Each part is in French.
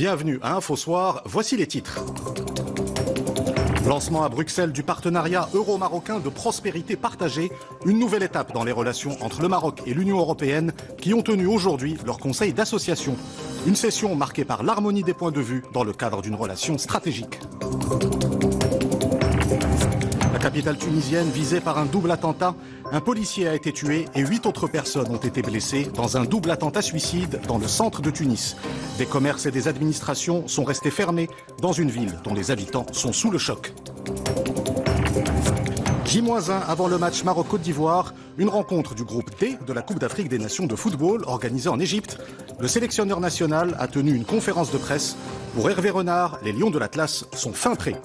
Bienvenue à Info Soir, voici les titres. Lancement à Bruxelles du partenariat euro-marocain de prospérité partagée, une nouvelle étape dans les relations entre le Maroc et l'Union européenne qui ont tenu aujourd'hui leur conseil d'association. Une session marquée par l'harmonie des points de vue dans le cadre d'une relation stratégique. La capitale tunisienne visée par un double attentat, un policier a été tué et 8 autres personnes ont été blessées dans un double attentat suicide dans le centre de Tunis. Des commerces et des administrations sont restés fermés dans une ville dont les habitants sont sous le choc. J-1 avant le match Maroc-Côte d'Ivoire, une rencontre du groupe D de la Coupe d'Afrique des Nations de football organisée en Égypte. Le sélectionneur national a tenu une conférence de presse. Pour Hervé Renard, les Lions de l'Atlas sont fin prêts.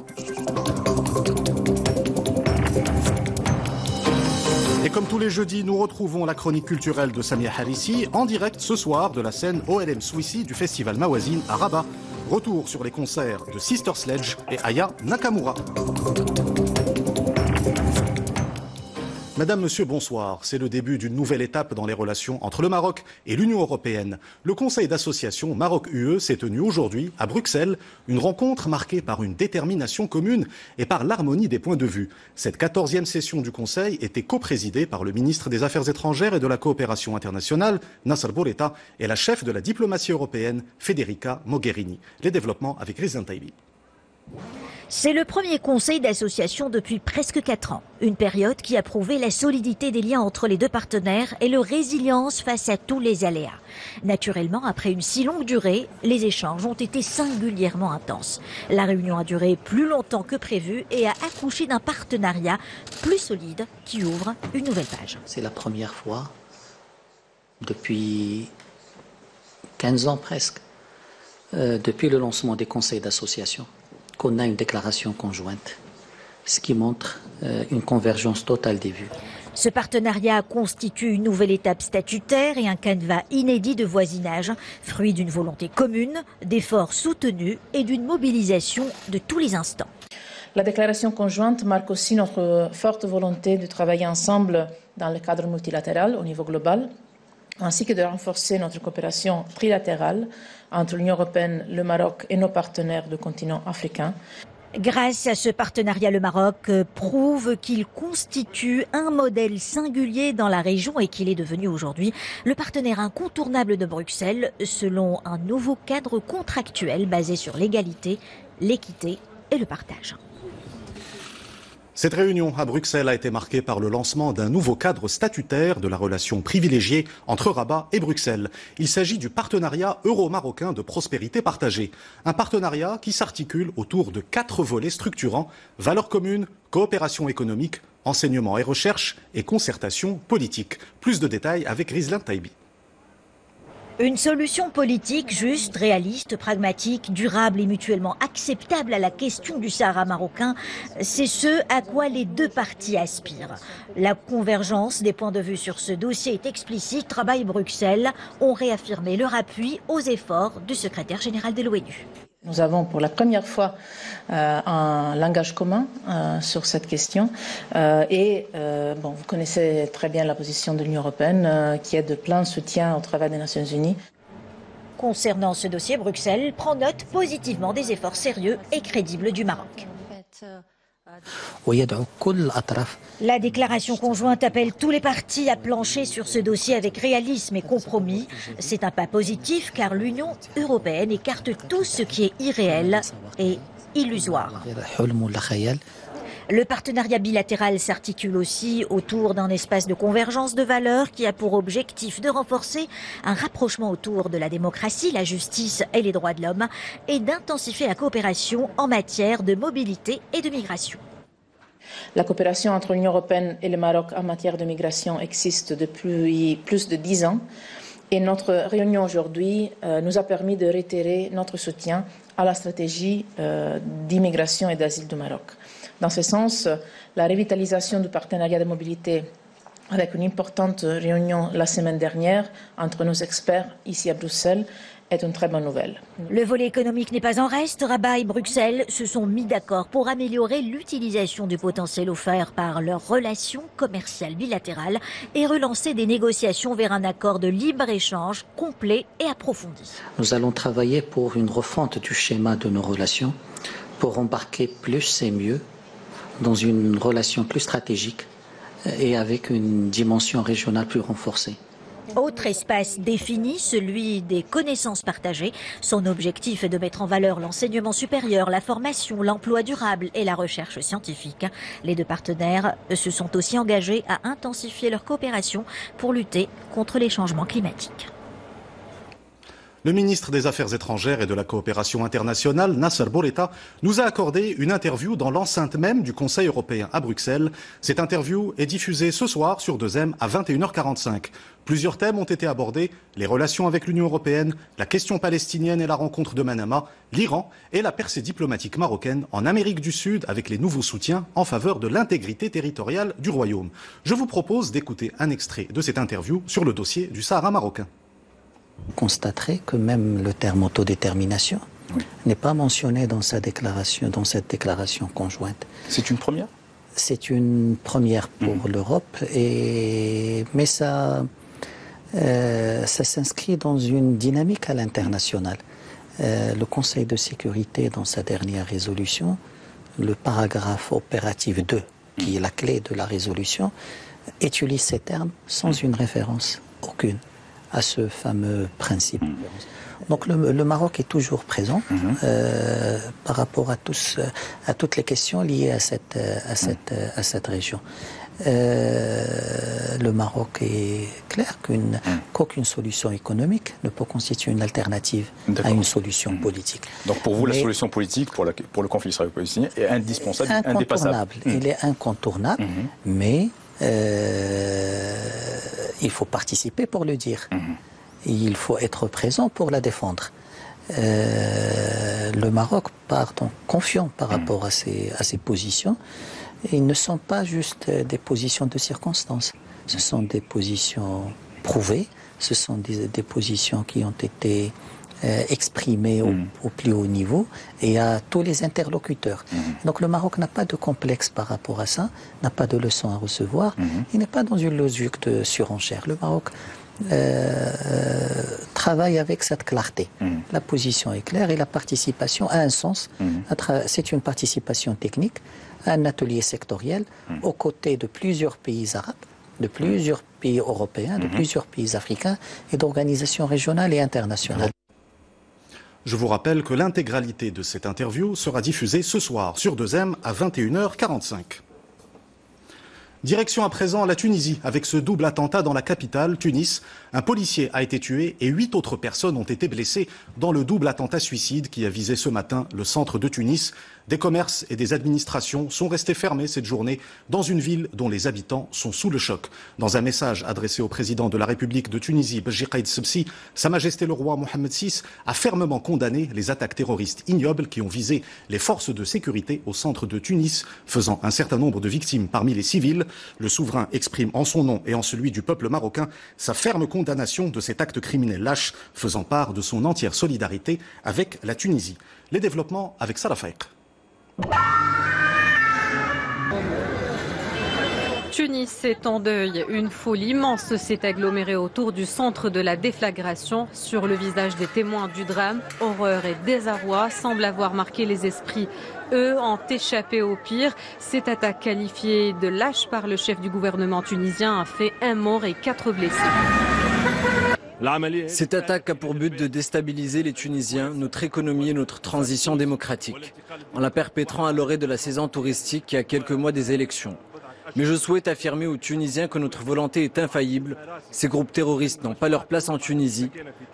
Et comme tous les jeudis, nous retrouvons la chronique culturelle de Samia Harissi en direct ce soir de la scène OLM Swissi du festival Mawazine à Rabat. Retour sur les concerts de Sister Sledge et Aya Nakamura. Madame, Monsieur, bonsoir. C'est le début d'une nouvelle étape dans les relations entre le Maroc et l'Union européenne. Le Conseil d'association Maroc-UE s'est tenu aujourd'hui à Bruxelles, une rencontre marquée par une détermination commune et par l'harmonie des points de vue. Cette 14e session du Conseil était coprésidée par le ministre des Affaires étrangères et de la coopération internationale, Nasser Bourita, et la chef de la diplomatie européenne, Federica Mogherini. Les développements avec Rizlan Taibi. C'est le premier conseil d'association depuis presque 4 ans. Une période qui a prouvé la solidité des liens entre les deux partenaires et leur résilience face à tous les aléas. Naturellement, après une si longue durée, les échanges ont été singulièrement intenses. La réunion a duré plus longtemps que prévu et a accouché d'un partenariat plus solide qui ouvre une nouvelle page. C'est la première fois depuis 15 ans presque, depuis le lancement des conseils d'association, qu'on a une déclaration conjointe, ce qui montre une convergence totale des vues. Ce partenariat constitue une nouvelle étape statutaire et un canevas inédit de voisinage, fruit d'une volonté commune, d'efforts soutenus et d'une mobilisation de tous les instants. La déclaration conjointe marque aussi notre forte volonté de travailler ensemble dans le cadre multilatéral au niveau global, ainsi que de renforcer notre coopération trilatérale entre l'Union européenne, le Maroc et nos partenaires du continent africain. Grâce à ce partenariat, le Maroc prouve qu'il constitue un modèle singulier dans la région et qu'il est devenu aujourd'hui le partenaire incontournable de Bruxelles selon un nouveau cadre contractuel basé sur l'égalité, l'équité et le partage. Cette réunion à Bruxelles a été marquée par le lancement d'un nouveau cadre statutaire de la relation privilégiée entre Rabat et Bruxelles. Il s'agit du partenariat euro-marocain de prospérité partagée. Un partenariat qui s'articule autour de 4 volets structurants: valeurs communes, coopération économique, enseignement et recherche et concertation politique. Plus de détails avec Rizlan Taibi. Une solution politique juste, réaliste, pragmatique, durable et mutuellement acceptable à la question du Sahara marocain, c'est ce à quoi les deux parties aspirent. La convergence des points de vue sur ce dossier est explicite. Rabat et Bruxelles ont réaffirmé leur appui aux efforts du secrétaire général de l'ONU. Nous avons pour la première fois un langage commun sur cette question vous connaissez très bien la position de l'Union européenne qui est de plein soutien au travail des Nations Unies. Concernant ce dossier, Bruxelles prend note positivement des efforts sérieux et crédibles du Maroc. La déclaration conjointe appelle tous les partis à plancher sur ce dossier avec réalisme et compromis. C'est un pas positif car l'Union européenne écarte tout ce qui est irréel et illusoire. Le partenariat bilatéral s'articule aussi autour d'un espace de convergence de valeurs qui a pour objectif de renforcer un rapprochement autour de la démocratie, la justice et les droits de l'homme et d'intensifier la coopération en matière de mobilité et de migration. La coopération entre l'Union européenne et le Maroc en matière de migration existe depuis plus de 10 ans et notre réunion aujourd'hui nous a permis de réitérer notre soutien à la stratégie d'immigration et d'asile du Maroc. Dans ce sens, la revitalisation du partenariat de mobilité avec une importante réunion la semaine dernière entre nos experts ici à Bruxelles, est une très bonne nouvelle. Le volet économique n'est pas en reste. Rabat et Bruxelles se sont mis d'accord pour améliorer l'utilisation du potentiel offert par leurs relations commerciales bilatérales et relancer des négociations vers un accord de libre-échange complet et approfondi. Nous allons travailler pour une refonte du schéma de nos relations, pour embarquer plus et mieux dans une relation plus stratégique et avec une dimension régionale plus renforcée. Autre espace défini, celui des connaissances partagées. Son objectif est de mettre en valeur l'enseignement supérieur, la formation, l'emploi durable et la recherche scientifique. Les deux partenaires se sont aussi engagés à intensifier leur coopération pour lutter contre les changements climatiques. Le ministre des Affaires étrangères et de la coopération internationale, Nasser Bourita, nous a accordé une interview dans l'enceinte même du Conseil européen à Bruxelles. Cette interview est diffusée ce soir sur 2M à 21h45. Plusieurs thèmes ont été abordés, les relations avec l'Union européenne, la question palestinienne et la rencontre de Manama, l'Iran et la percée diplomatique marocaine en Amérique du Sud avec les nouveaux soutiens en faveur de l'intégrité territoriale du royaume. Je vous propose d'écouter un extrait de cette interview sur le dossier du Sahara marocain. Vous constaterez que même le terme autodétermination n'est pas mentionné dans cette déclaration conjointe. C'est une première ? C'est une première pour l'Europe, mais ça s'inscrit dans une dynamique à l'international. Le Conseil de sécurité, dans sa dernière résolution, le paragraphe opératif 2, qui est la clé de la résolution, utilise ces termes sans une référence aucune à ce fameux principe. Donc le Maroc est toujours présent par rapport à toutes les questions liées à cette région. Le Maroc est clair qu'aucune solution économique ne peut constituer une alternative à une solution politique. Donc pour vous, la solution politique pour le conflit israélo-palestinien est indispensable, indépassable. Il est incontournable, mais il faut participer pour le dire. Il faut être présent pour la défendre. Le Maroc part donc confiant par rapport à ses positions. Et ils ne sont pas juste des positions de circonstance. Ce sont des positions prouvées. Ce sont des positions qui ont été exprimées au plus haut niveau et à tous les interlocuteurs. Donc le Maroc n'a pas de complexe par rapport à ça, n'a pas de leçons à recevoir. Il n'est pas dans une logique de surenchère. Le Maroc travaille avec cette clarté. La position est claire et la participation a un sens. C'est une participation technique, un atelier sectoriel aux côtés de plusieurs pays arabes, de plusieurs pays européens, de plusieurs pays africains et d'organisations régionales et internationales. Je vous rappelle que l'intégralité de cette interview sera diffusée ce soir sur 2M à 21h45. Direction à présent la Tunisie, avec ce double attentat dans la capitale, Tunis. Un policier a été tué et 8 autres personnes ont été blessées dans le double attentat suicide qui a visé ce matin le centre de Tunis. Des commerces et des administrations sont restés fermés cette journée dans une ville dont les habitants sont sous le choc. Dans un message adressé au président de la République de Tunisie, Beji Caïd Sebsi, Sa Majesté le roi Mohamed VI a fermement condamné les attaques terroristes ignobles qui ont visé les forces de sécurité au centre de Tunis, faisant un certain nombre de victimes parmi les civils. Le souverain exprime en son nom et en celui du peuple marocain sa ferme condamnation de cet acte criminel lâche, faisant part de son entière solidarité avec la Tunisie. Les développements avec Salah Faïq. Tunis est en deuil. Une foule immense s'est agglomérée autour du centre de la déflagration. Sur le visage des témoins du drame, horreur et désarroi semblent avoir marqué les esprits. Eux ont échappé au pire. Cette attaque qualifiée de lâche par le chef du gouvernement tunisien a fait 1 mort et 4 blessés. Cette attaque a pour but de déstabiliser les Tunisiens, notre économie et notre transition démocratique, en la perpétrant à l'orée de la saison touristique qui a quelques mois des élections. Mais je souhaite affirmer aux Tunisiens que notre volonté est infaillible. Ces groupes terroristes n'ont pas leur place en Tunisie.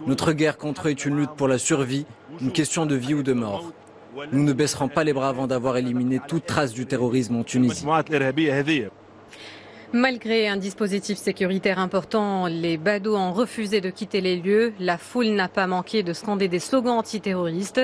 Notre guerre contre eux est une lutte pour la survie, une question de vie ou de mort. Nous ne baisserons pas les bras avant d'avoir éliminé toute trace du terrorisme en Tunisie. Malgré un dispositif sécuritaire important, les badauds ont refusé de quitter les lieux. La foule n'a pas manqué de scander des slogans antiterroristes.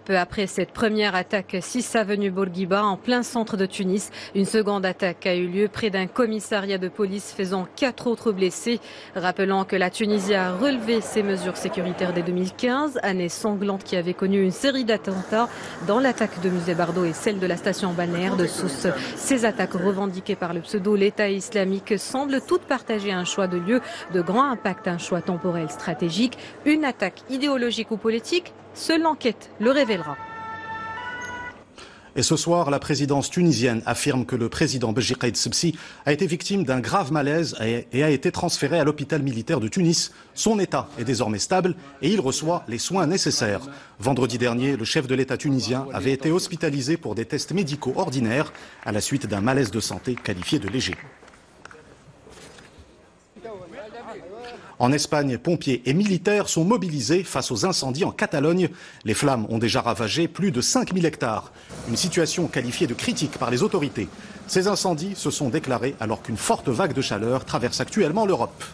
Peu après cette première attaque 6 avenue Bourguiba en plein centre de Tunis, une seconde attaque a eu lieu près d'un commissariat de police faisant 4 autres blessés. Rappelant que la Tunisie a relevé ses mesures sécuritaires dès 2015, année sanglante qui avait connu une série d'attentats dans l'attaque de Musée Bardo et celle de la station balnéaire de Sousse. Ces attaques revendiquées par le pseudo l'État islamique semblent toutes partager un choix de lieu de grand impact, un choix temporel stratégique, une attaque idéologique ou politique, seule l'enquête le révélera. Et ce soir, la présidence tunisienne affirme que le président Béji Caïd Sebsi a été victime d'un grave malaise et a été transféré à l'hôpital militaire de Tunis. Son état est désormais stable et il reçoit les soins nécessaires. Vendredi dernier, le chef de l'État tunisien avait été hospitalisé pour des tests médicaux ordinaires à la suite d'un malaise de santé qualifié de léger. En Espagne, pompiers et militaires sont mobilisés face aux incendies en Catalogne. Les flammes ont déjà ravagé plus de 5000 hectares. Une situation qualifiée de critique par les autorités. Ces incendies se sont déclarés alors qu'une forte vague de chaleur traverse actuellement l'Europe.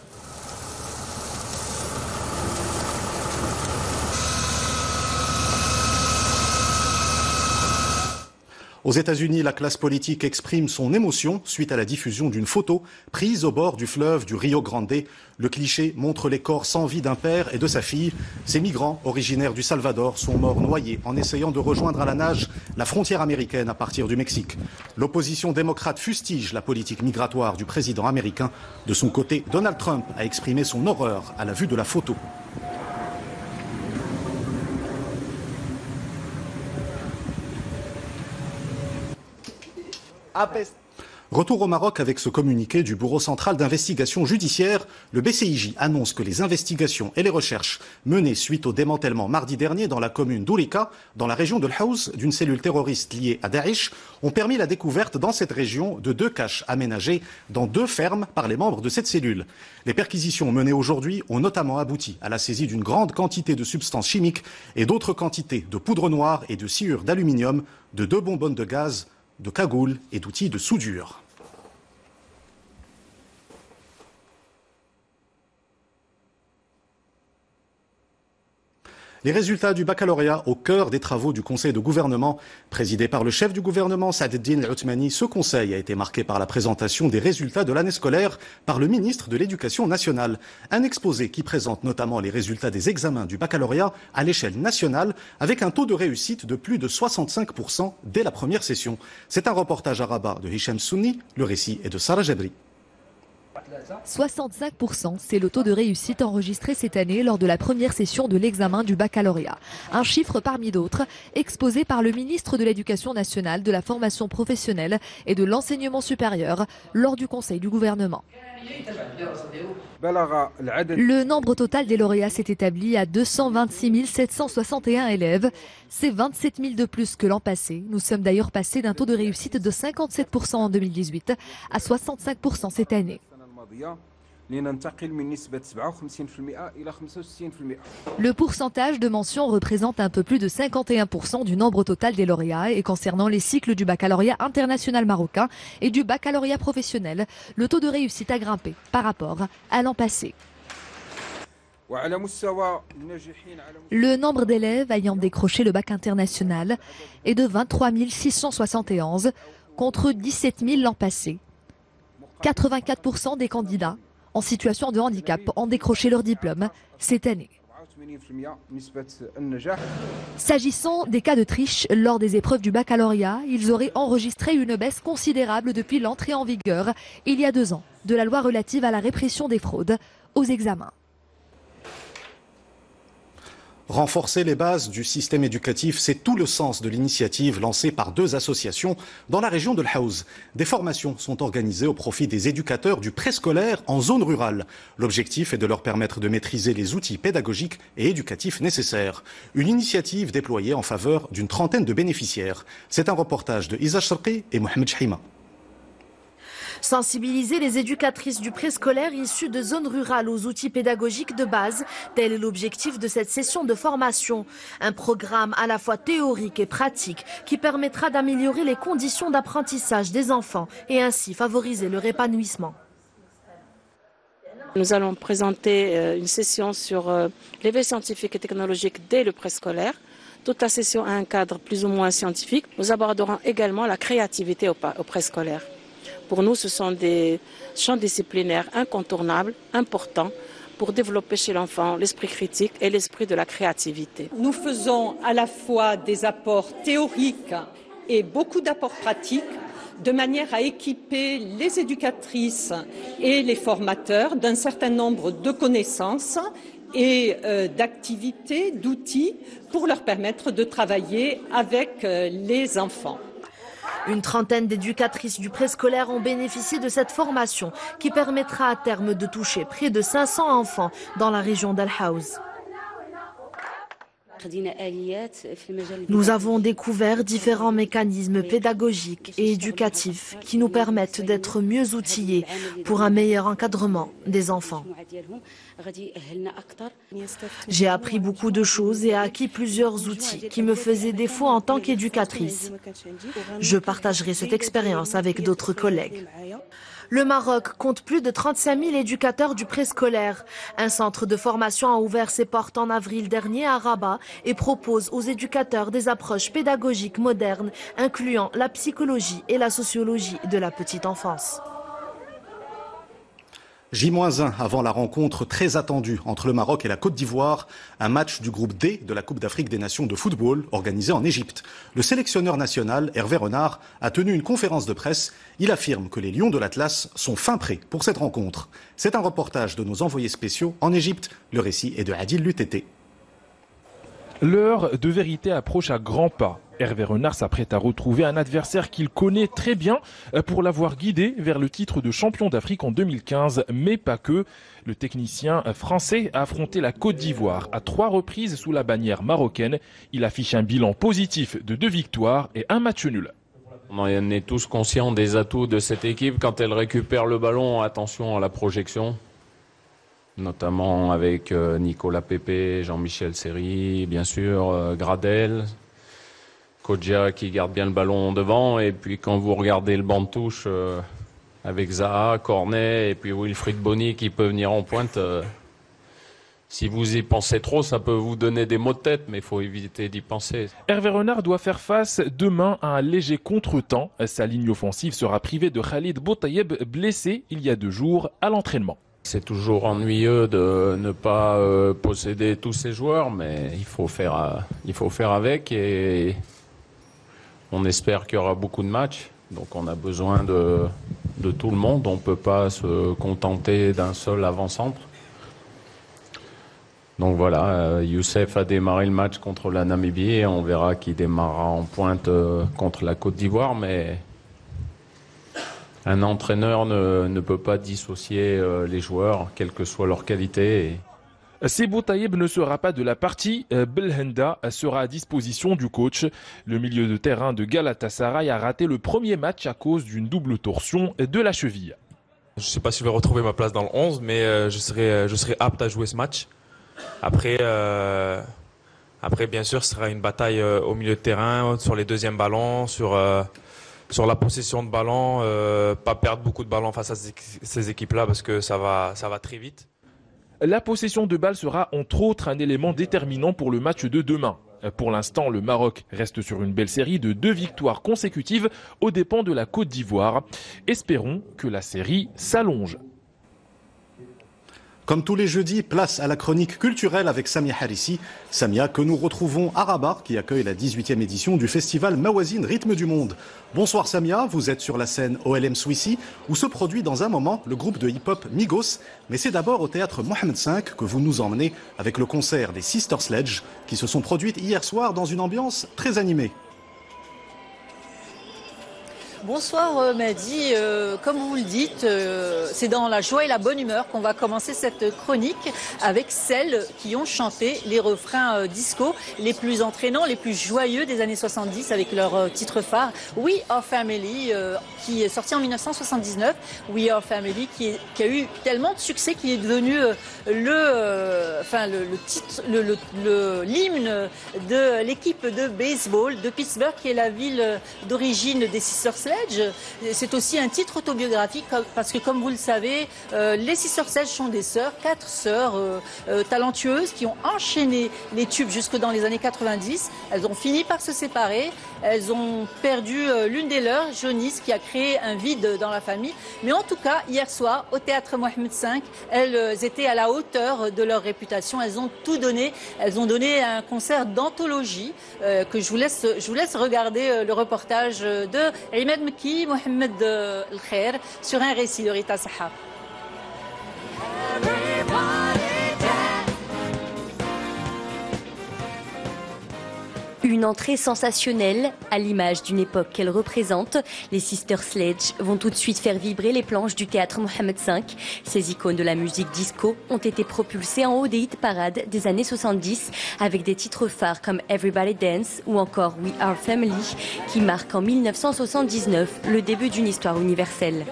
Aux États-Unis, la classe politique exprime son émotion suite à la diffusion d'une photo prise au bord du fleuve du Rio Grande. Le cliché montre les corps sans vie d'un père et de sa fille. Ces migrants, originaires du Salvador, sont morts noyés en essayant de rejoindre à la nage la frontière américaine à partir du Mexique. L'opposition démocrate fustige la politique migratoire du président américain. De son côté, Donald Trump a exprimé son horreur à la vue de la photo. Retour au Maroc avec ce communiqué du Bureau central d'investigation judiciaire. Le BCIJ annonce que les investigations et les recherches menées suite au démantèlement mardi dernier dans la commune d'Ourika, dans la région de l'Haouz, d'une cellule terroriste liée à Daesh, ont permis la découverte dans cette région de 2 caches aménagées dans 2 fermes par les membres de cette cellule. Les perquisitions menées aujourd'hui ont notamment abouti à la saisie d'une grande quantité de substances chimiques et d'autres quantités de poudre noire et de sciure d'aluminium, de 2 bonbonnes de gaz, de cagoules et d'outils de soudure. Les résultats du baccalauréat au cœur des travaux du Conseil de gouvernement. Présidé par le chef du gouvernement, Saad Eddine El-Othmani, ce conseil a été marqué par la présentation des résultats de l'année scolaire par le ministre de l'Éducation nationale. Un exposé qui présente notamment les résultats des examens du baccalauréat à l'échelle nationale avec un taux de réussite de plus de 65% dès la première session. C'est un reportage à Rabat de Hicham Souni. Le récit est de Sarah Jabri. 65%, c'est le taux de réussite enregistré cette année lors de la première session de l'examen du baccalauréat. Un chiffre parmi d'autres, exposé par le ministre de l'Éducation nationale, de la formation professionnelle et de l'enseignement supérieur lors du Conseil du gouvernement. Le nombre total des lauréats s'est établi à 226 761 élèves. C'est 27 000 de plus que l'an passé. Nous sommes d'ailleurs passés d'un taux de réussite de 57% en 2018 à 65% cette année. Le pourcentage de mentions représente un peu plus de 51% du nombre total des lauréats et concernant les cycles du baccalauréat international marocain et du baccalauréat professionnel, le taux de réussite a grimpé par rapport à l'an passé. Le nombre d'élèves ayant décroché le bac international est de 23 671 contre 17 000 l'an passé. 84% des candidats en situation de handicap ont décroché leur diplôme cette année. S'agissant des cas de triche lors des épreuves du baccalauréat, ils auraient enregistré une baisse considérable depuis l'entrée en vigueur, il y a 2 ans, de la loi relative à la répression des fraudes aux examens. Renforcer les bases du système éducatif, c'est tout le sens de l'initiative lancée par 2 associations dans la région de l'Haouz. Des formations sont organisées au profit des éducateurs du préscolaire en zone rurale. L'objectif est de leur permettre de maîtriser les outils pédagogiques et éducatifs nécessaires. Une initiative déployée en faveur d'une trentaine de bénéficiaires. C'est un reportage de Isa Sharqi et Mohamed Chahima. Sensibiliser les éducatrices du préscolaire issues de zones rurales aux outils pédagogiques de base, tel est l'objectif de cette session de formation. Un programme à la fois théorique et pratique qui permettra d'améliorer les conditions d'apprentissage des enfants et ainsi favoriser leur épanouissement. Nous allons présenter une session sur l'éveil scientifique et technologique dès le préscolaire. Toute la session a un cadre plus ou moins scientifique. Nous aborderons également la créativité au préscolaire. Pour nous, ce sont des champs disciplinaires incontournables, importants, pour développer chez l'enfant l'esprit critique et l'esprit de la créativité. Nous faisons à la fois des apports théoriques et beaucoup d'apports pratiques, de manière à équiper les éducatrices et les formateurs d'un certain nombre de connaissances et d'activités, d'outils pour leur permettre de travailler avec les enfants. Une trentaine d'éducatrices du préscolaire ont bénéficié de cette formation qui permettra à terme de toucher près de 500 enfants dans la région d'Al-Haouz. Nous avons découvert différents mécanismes pédagogiques et éducatifs qui nous permettent d'être mieux outillés pour un meilleur encadrement des enfants. J'ai appris beaucoup de choses et acquis plusieurs outils qui me faisaient défaut en tant qu'éducatrice. Je partagerai cette expérience avec d'autres collègues. Le Maroc compte plus de 35 000 éducateurs du préscolaire. Un centre de formation a ouvert ses portes en avril dernier à Rabat et propose aux éducateurs des approches pédagogiques modernes, incluant la psychologie et la sociologie de la petite enfance. J-1 avant la rencontre très attendue entre le Maroc et la Côte d'Ivoire, un match du groupe D de la Coupe d'Afrique des Nations de football organisé en Égypte. Le sélectionneur national, Hervé Renard, a tenu une conférence de presse. Il affirme que les Lions de l'Atlas sont fin prêts pour cette rencontre. C'est un reportage de nos envoyés spéciaux en Égypte. Le récit est de Adil Lutété. L'heure de vérité approche à grands pas. Hervé Renard s'apprête à retrouver un adversaire qu'il connaît très bien pour l'avoir guidé vers le titre de champion d'Afrique en 2015, mais pas que. Le technicien français a affronté la Côte d'Ivoire à 3 reprises sous la bannière marocaine. Il affiche un bilan positif de 2 victoires et 1 match nul. On est tous conscients des atouts de cette équipe. Quand elle récupère le ballon, attention à la projection. Notamment avec Nicolas Pepe, Jean-Michel Seri, bien sûr, Gradel, Kodja qui garde bien le ballon devant. Et puis quand vous regardez le banc de touche avec Zaha, Cornet et puis Wilfried Bony qui peut venir en pointe, si vous y pensez trop, ça peut vous donner des maux de tête, mais il faut éviter d'y penser. Hervé Renard doit faire face demain à un léger contretemps. Sa ligne offensive sera privée de Khalid Boutayeb, blessé il y a 2 jours à l'entraînement. C'est toujours ennuyeux de ne pas posséder tous ces joueurs, mais il faut faire avec et on espère qu'il y aura beaucoup de matchs. Donc on a besoin de tout le monde, on ne peut pas se contenter d'un seul avant-centre. Donc voilà, Youssef a démarré le match contre la Namibie et on verra qui démarrera en pointe contre la Côte d'Ivoire, mais un entraîneur ne peut pas dissocier les joueurs, quelle que soit leur qualité. Si Boutayeb ne sera pas de la partie, Belhanda sera à disposition du coach. Le milieu de terrain de Galatasaray a raté le premier match à cause d'une double torsion de la cheville. Je ne sais pas si je vais retrouver ma place dans le 11, mais je serai apte à jouer ce match. Après, bien sûr, ce sera une bataille au milieu de terrain, sur les deuxièmes ballons, sur la possession de ballon, pas perdre beaucoup de ballons face à ces équipes-là parce que ça va très vite. La possession de balle sera entre autres un élément déterminant pour le match de demain. Pour l'instant, le Maroc reste sur une belle série de 2 victoires consécutives aux dépens de la Côte d'Ivoire. Espérons que la série s'allonge. Comme tous les jeudis, place à la chronique culturelle avec Samia Harissi. Samia, que nous retrouvons à Rabat, qui accueille la 18e édition du festival Mawazine Rythme du Monde. Bonsoir Samia, vous êtes sur la scène OLM Swissi, où se produit dans un moment le groupe de hip-hop Migos. Mais c'est d'abord au théâtre Mohamed V que vous nous emmenez avec le concert des Sister Sledge, qui se sont produites hier soir dans une ambiance très animée. Bonsoir Mehdi, comme vous le dites, c'est dans la joie et la bonne humeur qu'on va commencer cette chronique avec celles qui ont chanté les refrains disco les plus entraînants, les plus joyeux des années 70 avec leur titre phare We Are Family qui est sorti en 1979. We Are Family qui a eu tellement de succès qu'il est devenu l'hymne de l'équipe de baseball de Pittsburgh qui est la ville d'origine des Sister Sledge. Sledge, c'est aussi un titre autobiographique parce que comme vous le savez, les Sisters Sledge sont des sœurs, 4 sœurs talentueuses qui ont enchaîné les tubes jusque dans les années 90. Elles ont fini par se séparer. Elles ont perdu l'une des leurs, Jonis, qui a créé un vide dans la famille. Mais en tout cas, hier soir, au théâtre Mohamed V, elles étaient à la hauteur de leur réputation. Elles ont tout donné. Elles ont donné un concert d'anthologie que je vous laisse regarder le reportage de Imad Mekki, Mohamed El Khair, sur un récit de Rita Saha. Une entrée sensationnelle, à l'image d'une époque qu'elle représente. Les Sisters Sledge vont tout de suite faire vibrer les planches du théâtre Mohamed V. Ces icônes de la musique disco ont été propulsées en haut des hit parades des années 70 avec des titres phares comme Everybody Dance ou encore We Are Family qui marquent en 1979 le début d'une histoire universelle.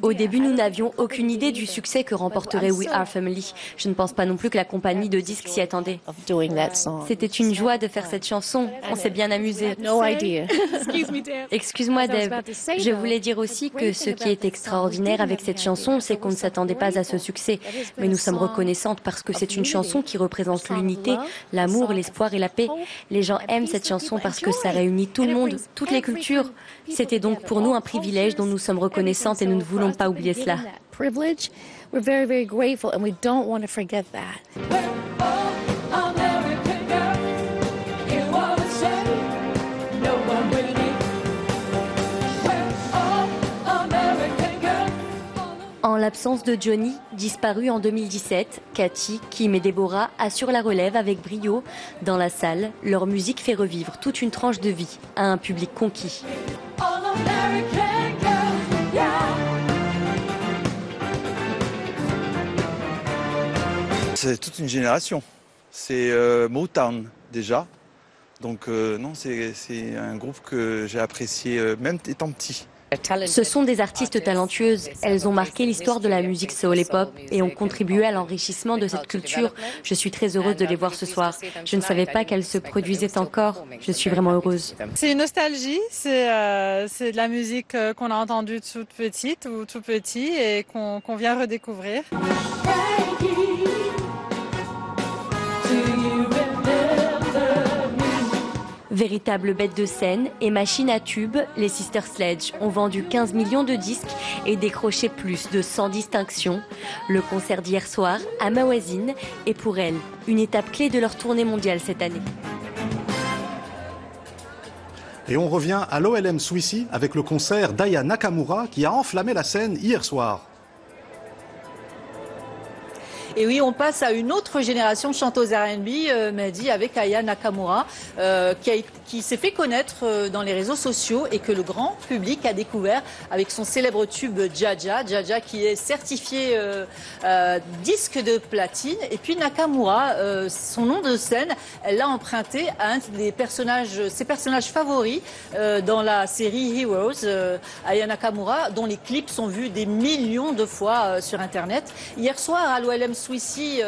Au début, nous n'avions aucune idée du succès que remporterait We Are Family. Je ne pense pas non plus que la compagnie de disques s'y attendait. C'était une joie de faire cette chanson. On s'est bien amusé. Excuse-moi, Deb. Je voulais dire aussi que ce qui est extraordinaire avec cette chanson, c'est qu'on ne s'attendait pas à ce succès. Mais nous sommes reconnaissantes parce que c'est une chanson qui représente l'unité, l'amour, l'espoir et la paix. Les gens aiment cette chanson parce que ça réunit tout le monde, toutes les cultures. C'était donc pour nous un privilège dont nous sommes reconnaissantes et nous ne voulons pas oublier cela. En l'absence de Johnny, disparu en 2017, Cathy, Kim et Deborah assurent la relève avec brio. Dans la salle, leur musique fait revivre toute une tranche de vie à un public conquis. C'est toute une génération. C'est Motown déjà. Donc non, c'est un groupe que j'ai apprécié même étant petit. Ce sont des artistes talentueuses. Elles ont marqué l'histoire de la musique soul et pop et ont contribué à l'enrichissement de cette culture. Je suis très heureuse de les voir ce soir. Je ne savais pas qu'elles se produisaient encore. Je suis vraiment heureuse. C'est une nostalgie. C'est de la musique qu'on a entendue toute petite ou tout petit et qu'on vient redécouvrir. Véritable bête de scène et machine à tubes, les Sisters Sledge ont vendu 15 millions de disques et décroché plus de 100 distinctions. Le concert d'hier soir à Mawazine est pour elles une étape clé de leur tournée mondiale cette année. Et on revient à l'OLM Swissy avec le concert d'Aya Nakamura qui a enflammé la scène hier soir. Et oui, on passe à une autre génération de chanteuses R&B, Mehdi, avec Aya Nakamura, qui s'est fait connaître dans les réseaux sociaux et que le grand public a découvert avec son célèbre tube Jaja. Jaja qui est certifié disque de platine. Et puis Nakamura, son nom de scène, elle l'a emprunté à un des personnages, ses personnages favoris dans la série Heroes, Aya Nakamura, dont les clips sont vus des millions de fois sur Internet. Hier soir, à l'OLM Swissy,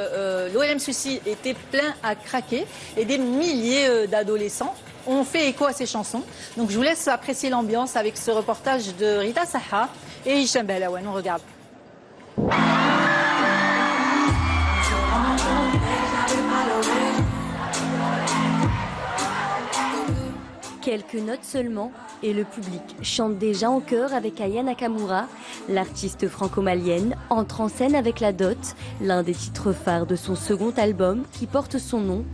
l'OLM Swissy était plein à craquer et des milliers d'adolescents ont fait écho à ces chansons. Donc je vous laisse apprécier l'ambiance avec ce reportage de Rita Saha et Hicham Behlaouen. On regarde. Quelques notes seulement et le public chante déjà en chœur avec Aya Nakamura. L'artiste franco-malienne entre en scène avec La Dot, l'un des titres phares de son second album qui porte son nom.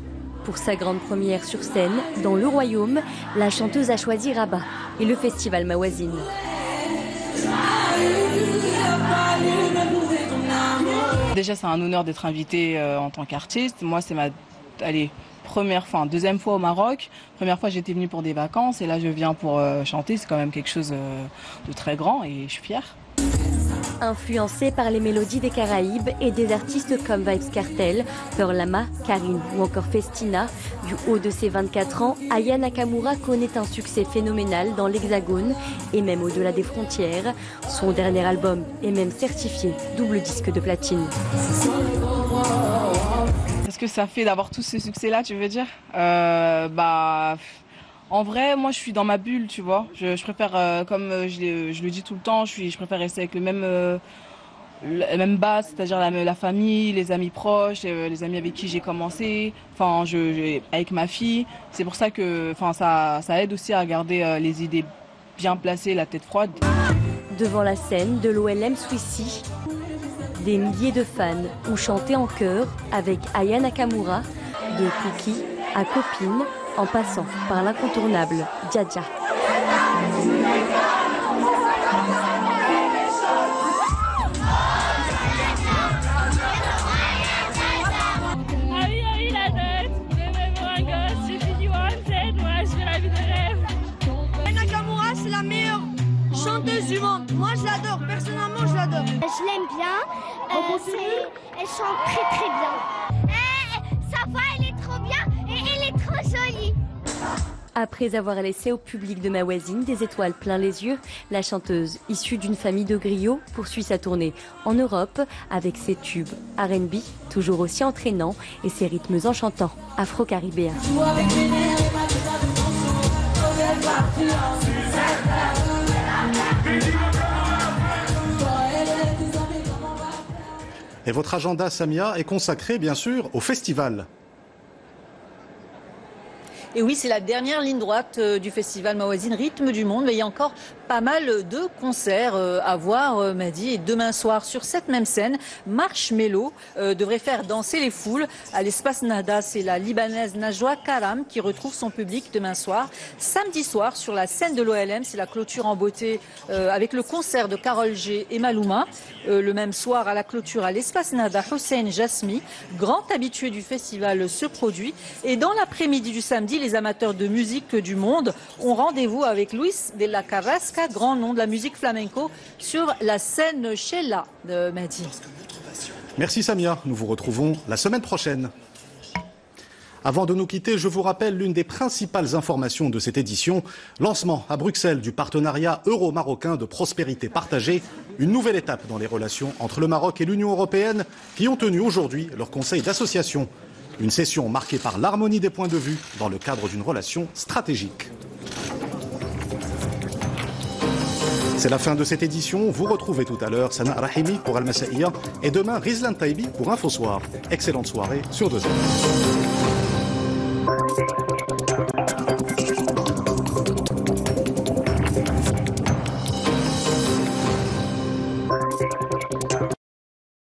Pour sa grande première sur scène, dans le Royaume, la chanteuse a choisi Rabat et le festival Mawazine. Déjà, c'est un honneur d'être invitée en tant qu'artiste. Moi, c'est ma deuxième fois au Maroc. Première fois, j'étais venue pour des vacances et là, je viens pour chanter. C'est quand même quelque chose de très grand et je suis fière. Influencée par les mélodies des Caraïbes et des artistes comme Vybz Kartel, Pearl Lama, Karine ou encore Festina, du haut de ses 24 ans, Aya Nakamura connaît un succès phénoménal dans l'Hexagone et même au-delà des frontières. Son dernier album est même certifié double disque de platine. que ça fait d'avoir tout ce succès-là, tu veux dire? Bah, en vrai, moi, je suis dans ma bulle, tu vois. Je préfère, comme je le dis tout le temps, je préfère rester avec la même base, c'est-à-dire la famille, les amis proches, les amis avec qui j'ai commencé, enfin, avec ma fille. C'est pour ça que, enfin, ça aide aussi à garder les idées bien placées, la tête froide. Devant la scène de l'OLM Swissy, des milliers de fans ont chanté en chœur avec Aya Nakamura, de Cookie à Copine, en passant par l'incontournable Dja Dja. Nakamura, c'est la meilleure chanteuse du monde. Moi, je l'adore. Personnellement, je l'adore. Je l'aime bien. Elle chante très très bien. Ça va, elle est trop bien et elle est trop jolie. Après avoir laissé au public de Mawazine des étoiles plein les yeux, la chanteuse, issue d'une famille de griots, poursuit sa tournée en Europe avec ses tubes R&B, toujours aussi entraînants, et ses rythmes enchantants afro-caribéens. Et votre agenda, Samia, est consacré, bien sûr, au festival. Et oui, c'est la dernière ligne droite du festival Mawazine Rythme du Monde. Mais il y a encore pas mal de concerts à voir, Mehdi. Et demain soir, sur cette même scène, Marshmello devrait faire danser les foules à l'espace Nada. C'est la Libanaise Najwa Karam qui retrouve son public demain soir. Samedi soir, sur la scène de l'OLM, c'est la clôture en beauté avec le concert de Carole G et Malouma. Le même soir, à la clôture à l'espace Nada, Hussein Jasmi, grand habitué du festival, se produit. Et dans l'après-midi du samedi, les amateurs de musique du monde ont rendez-vous avec Luis de la Carrasca, grand nom de la musique flamenco, sur la scène Sheila de Mehdi. Merci Samia, nous vous retrouvons la semaine prochaine. Avant de nous quitter, je vous rappelle l'une des principales informations de cette édition. Lancement à Bruxelles du partenariat euro-marocain de prospérité partagée. Une nouvelle étape dans les relations entre le Maroc et l'Union européenne qui ont tenu aujourd'hui leur conseil d'association. Une session marquée par l'harmonie des points de vue dans le cadre d'une relation stratégique. C'est la fin de cette édition. Vous retrouvez tout à l'heure Sana Rahimi pour Al Masaïa et demain Rizlan Taibi pour Infosoir. Excellente soirée sur 2 heures.